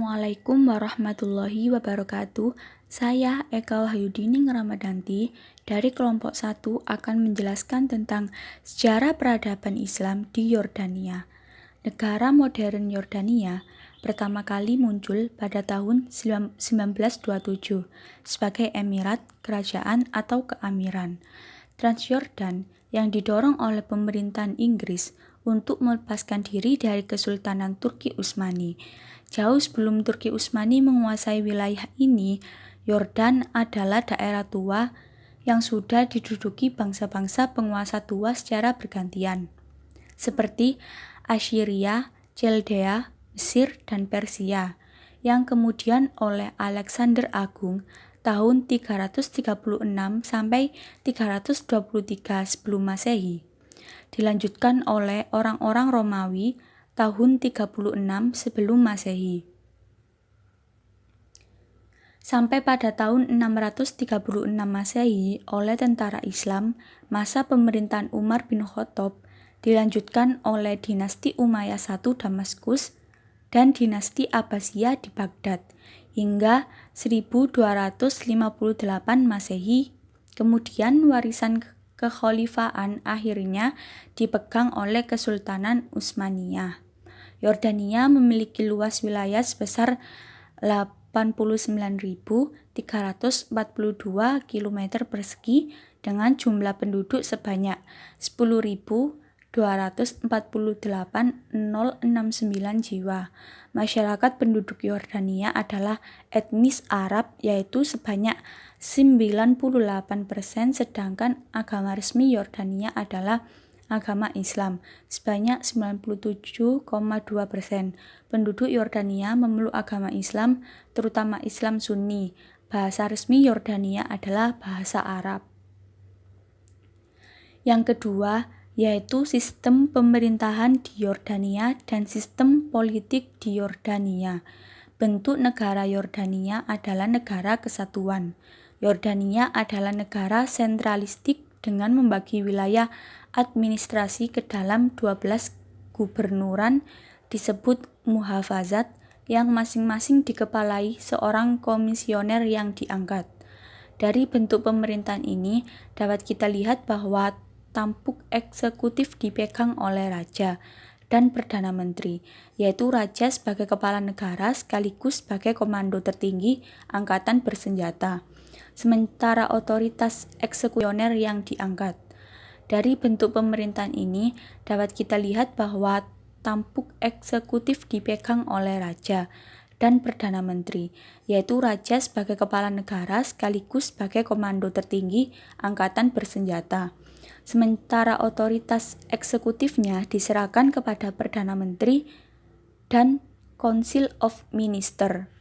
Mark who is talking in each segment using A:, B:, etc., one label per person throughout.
A: Assalamualaikum warahmatullahi wabarakatuh. Saya Eka Wahyudining Ramadanti dari kelompok 1 akan menjelaskan tentang sejarah peradaban Islam di Yordania. Negara modern Yordania pertama kali muncul pada tahun 1927 sebagai emirat, kerajaan atau keamiran. Transyordan yang didorong oleh pemerintahan Inggris untuk melepaskan diri dari Kesultanan Turki Utsmani. Jauh sebelum Turki Utsmani menguasai wilayah ini, Yordan adalah daerah tua yang sudah diduduki bangsa-bangsa penguasa tua secara bergantian, seperti Assyria, Chaldea, Mesir, dan Persia, yang kemudian oleh Alexander Agung tahun 336 sampai 323 sebelum Masehi, dilanjutkan oleh orang-orang Romawi tahun 36 sebelum Masehi. Sampai pada tahun 636 Masehi oleh tentara Islam, masa pemerintahan Umar bin Khattab dilanjutkan oleh dinasti Umayyah I Damaskus dan dinasti Abbasiyah di Baghdad hingga 1258 Masehi. Kemudian warisan kekhalifahan akhirnya dipegang oleh Kesultanan Utsmaniyah. Yordania memiliki luas wilayah sebesar 89.342 km persegi dengan jumlah penduduk sebanyak 10.248.069 jiwa. Masyarakat penduduk Yordania adalah etnis Arab, yaitu sebanyak 98%, sedangkan agama resmi Yordania adalah agama Islam sebanyak 97,2%. Penduduk Yordania memeluk agama Islam, terutama Islam Sunni. Bahasa resmi Yordania adalah bahasa Arab. Yang kedua, yaitu sistem pemerintahan di Yordania dan sistem politik di Yordania. Bentuk negara Yordania adalah negara kesatuan. Yordania adalah negara sentralistik dengan membagi wilayah administrasi ke dalam 12 gubernuran disebut muhafazat yang masing-masing dikepalai seorang komisioner yang diangkat. Dari bentuk pemerintahan ini dapat kita lihat bahwa tampuk eksekutif dipegang oleh raja dan perdana menteri, yaitu raja sebagai kepala negara sekaligus sebagai komando tertinggi angkatan bersenjata, sementara otoritas eksekusioner yang diangkat. Dari bentuk pemerintahan ini dapat kita lihat bahwa tampuk eksekutif dipegang oleh raja dan perdana menteri, yaitu raja sebagai kepala negara sekaligus sebagai komando tertinggi angkatan bersenjata, sementara otoritas eksekutifnya diserahkan kepada perdana menteri dan Council of Minister.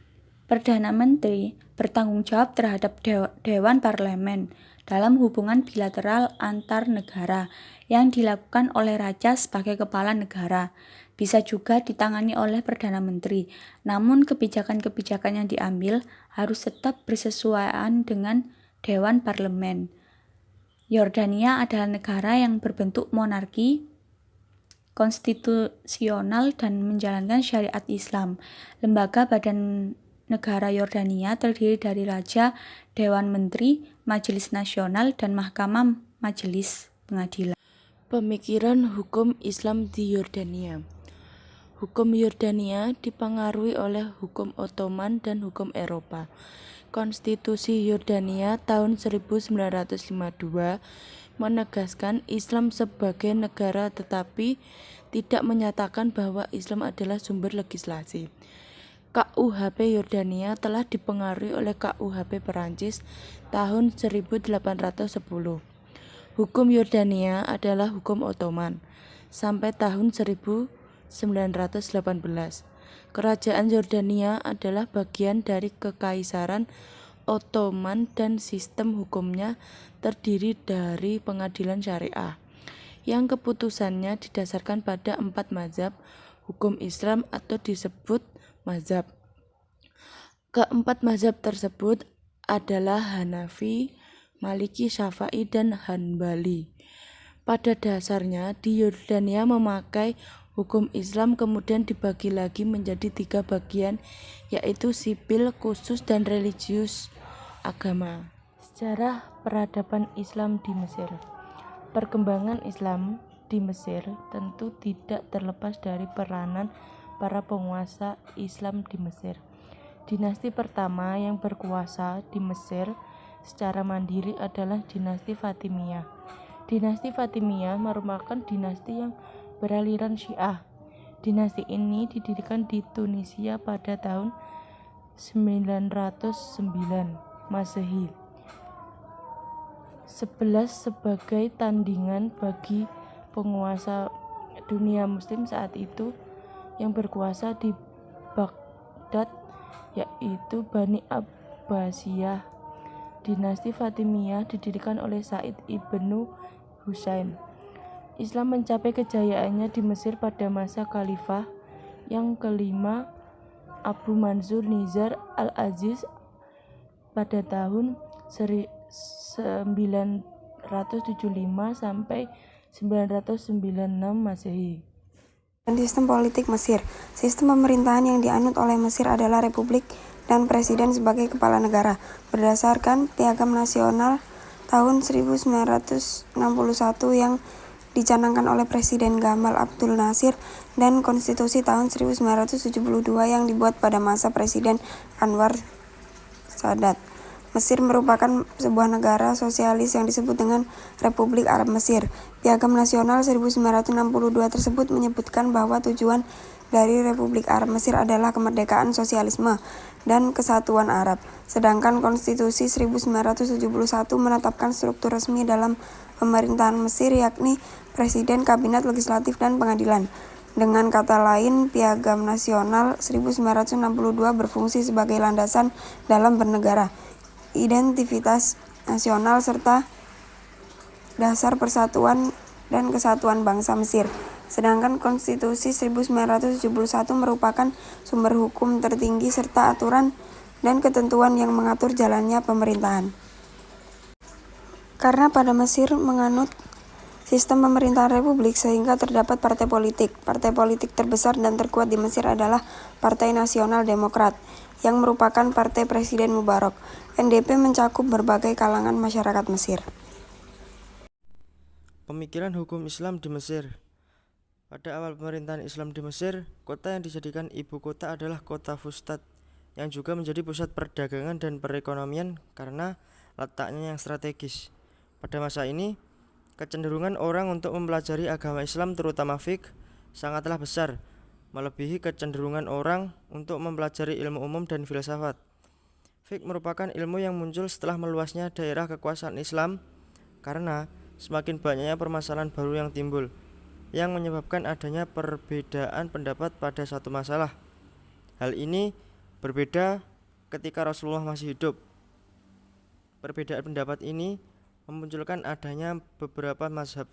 A: Perdana menteri bertanggung jawab terhadap Dewan Parlemen dalam hubungan bilateral antar negara yang dilakukan oleh raja sebagai kepala negara. Bisa juga ditangani oleh Perdana Menteri, namun kebijakan-kebijakan yang diambil harus tetap bersesuaian dengan Dewan Parlemen. Yordania adalah negara yang berbentuk monarki konstitusional dan menjalankan syariat Islam. Lembaga badan negara Yordania terdiri dari Raja, Dewan Menteri, Majelis Nasional, dan Mahkamah Majelis Pengadilan.
B: Pemikiran hukum Islam di Yordania. Hukum Yordania dipengaruhi oleh hukum Ottoman dan hukum Eropa. Konstitusi Yordania tahun 1952 menegaskan Islam sebagai negara tetapi tidak menyatakan bahwa Islam adalah sumber legislasi. KUHP Yordania telah dipengaruhi oleh KUHP Perancis tahun 1810. Hukum Yordania adalah hukum Ottoman sampai tahun 1918. Kerajaan Yordania adalah bagian dari Kekaisaran Ottoman dan sistem hukumnya terdiri dari pengadilan syariah yang keputusannya didasarkan pada 4 mazhab hukum Islam atau disebut mazhab. Keempat mazhab tersebut adalah Hanafi, Maliki, Syafi'i, dan Hanbali. Pada dasarnya di Yordania memakai Hukum Islam kemudian dibagi lagi menjadi 3 bagian, yaitu sipil, khusus, dan religius agama. Sejarah peradaban Islam di Mesir. Perkembangan Islam di Mesir tentu tidak terlepas dari peranan para penguasa Islam di Mesir. Dinasti pertama yang berkuasa di Mesir secara mandiri adalah dinasti Fatimiyah. Dinasti Fatimiyah merupakan dinasti yang beraliran Syiah. Dinasti ini didirikan di Tunisia pada tahun 909 Masehi. 11 sebagai tandingan bagi penguasa dunia muslim saat itu yang berkuasa di Baghdad, yaitu Bani Abbasiyah. Dinasti Fatimiyah didirikan oleh Said ibnu Husain. Islam mencapai kejayaannya di Mesir pada masa Khalifah yang kelima Abu Mansur Nizar al-Aziz pada tahun 975 sampai 996 Masehi.
C: Dan sistem politik Mesir. Sistem pemerintahan yang dianut oleh Mesir adalah republik dan presiden sebagai kepala negara. Berdasarkan Piagam Nasional tahun 1961 yang dicanangkan oleh Presiden Gamal Abdul Nasir dan Konstitusi tahun 1972 yang dibuat pada masa Presiden Anwar Sadat. Mesir merupakan sebuah negara sosialis yang disebut dengan Republik Arab Mesir. Piagam Nasional 1962 tersebut menyebutkan bahwa tujuan dari Republik Arab Mesir adalah kemerdekaan, sosialisme, dan kesatuan Arab. Sedangkan Konstitusi 1971 menetapkan struktur resmi dalam pemerintahan Mesir, yakni presiden, kabinet, legislatif, dan pengadilan. Dengan kata lain, Piagam Nasional 1962 berfungsi sebagai landasan dalam bernegara, identitas nasional, serta dasar persatuan dan kesatuan bangsa Mesir. Sedangkan Konstitusi 1971 merupakan sumber hukum tertinggi serta aturan dan ketentuan yang mengatur jalannya pemerintahan. Karena pada Mesir menganut sistem pemerintahan republik, sehingga terdapat partai politik. Partai politik terbesar dan terkuat di Mesir adalah Partai Nasional Demokrat, yang merupakan partai Presiden Mubarak. NDP mencakup berbagai kalangan masyarakat Mesir.
D: Pemikiran hukum Islam di Mesir. Pada awal pemerintahan Islam di Mesir, kota yang dijadikan ibu kota adalah kota Fustat, yang juga menjadi pusat perdagangan dan perekonomian karena letaknya yang strategis. Pada masa ini, kecenderungan orang untuk mempelajari agama Islam terutama fiqh sangatlah besar, melebihi kecenderungan orang untuk mempelajari ilmu umum dan filsafat. Fiqh merupakan ilmu yang muncul setelah meluasnya daerah kekuasaan Islam karena semakin banyaknya permasalahan baru yang timbul, yang menyebabkan adanya perbedaan pendapat pada satu masalah. Hal ini berbeda ketika Rasulullah masih hidup. Perbedaan pendapat ini memunculkan adanya beberapa mazhab.